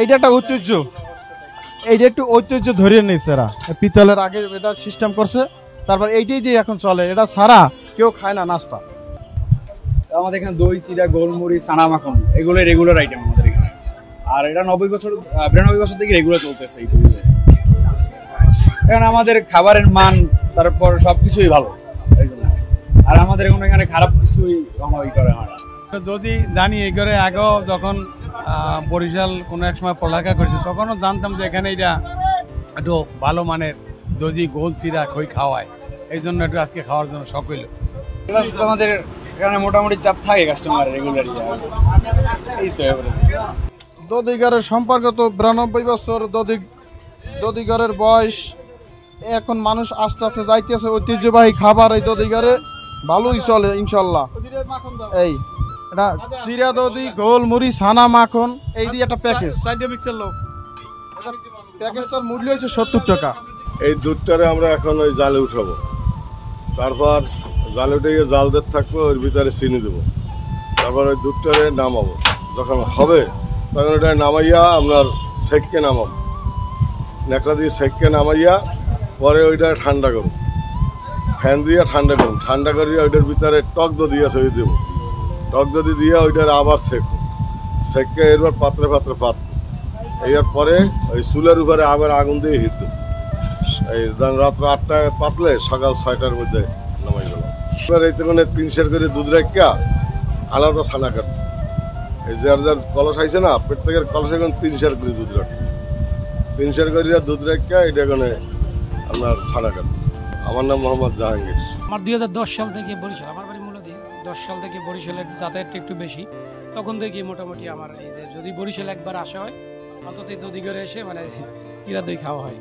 এইটা একটা ঐতিহ্য, এইটা একটু ঐতিহ্য ধরিয়ে নিয়েছে এরা, পিতলের আগে এটা সিস্টেম করছে, তারপর এইটাই দিয়ে এখন চলে, এটা ছাড়া কেউ খায় না নাস্তা। আমাদের এখানে দই চিড়া গোলমুড়ি চানা মাখন এগুলো রেগুলার আইটেম আমাদের এখানে। আর এটা 92 বছর থেকে রেগুলার চলতেছে এই পরিবেশে। এখানে আমাদের খাবারের মান তারপর সবকিছুই ভালো এই জন্য। আর আমাদের এখানে খারাপ কিছুই করে না। যদি জানি এই করে আগেও যখন বরিশাল কোনো এক সময় পড়ালেখা করেছি তখনও জানতাম যে এখানে এটা একটু ভালো মানের দধি গোল চিরা খই খাওয়ায়, এই জন্য একটু আজকে খাওয়ার জন্য শখ হইল। আমাদের এখানে মোটামুটি চাপ থাকে কাস্টমার রেগুলারই। এই তো দধিঘরের সম্পর্ক তো 92 বছর, দধিঘরের বয়স, এখন মানুষ আস্তে আস্তে যাইতেছে, ঐতিহ্যবাহী খাবার এই দধিঘরে ভালোই চলে ইনশাল্লাহ। এই এটা চিরা দধি গোল মুড়ি ছানা মাখন এই দিয়ে একটা প্যাকেজ, প্যাকেজটার মূল্য হচ্ছে 70 টাকা। এই দুধটারে আমরা এখন ওই জালে উঠাবো, তারপর জালে উঠে গিয়ে জাল দিয়ে থাকবো, ওর ভিতরে চিনি দেবো, তারপর ওই দুধটারে নামাবো, যখন হবে তখন ওটা নামাইয়া আপনার সেককে নামাবো, ন্যাকড়া দিয়ে সেককে নামাইয়া পরে ওইটা ঠান্ডা করুন, ফ্যান দিয়ে ঠান্ডা করুন, ঠান্ডা করিয়া ওইটার ভিতরে টক দধি আছে ওই দেবো, টক দধি দিয়ে ওইটার আবার সেককে এরপর পাত্রে পাত এর পরে ওই চুলের উপরে আবার আগুন দিয়ে হিট দেবো। এই রাত্র 8টায় পাতলে সকাল 6টার মধ্যে নামাই গেল। এবার এই তখন 3 সের করে দুধ রাখা আলাদা ছানা কাটবে, এই যার কলস আইছে না প্রত্যেকের কলসে এখন 3 সের করে দুধ রাখে, 3 সের করে দুধ রাখা এটা এখানে আপনার ছানা কাটবে। আমার নাম মোহাম্মদ জাহাঙ্গীর। আমার 2010 সাল থেকে বরিশাল, আমার বাড়ি মূলত 10 সাল থেকে বরিশালের যাতায়াতটা একটু বেশি, তখন থেকে মোটামুটি আমার এই যে যদি বরিশাল একবার আসা হয় অন্তত দধি করে এসে মানে চিরা দই খাওয়া হয়।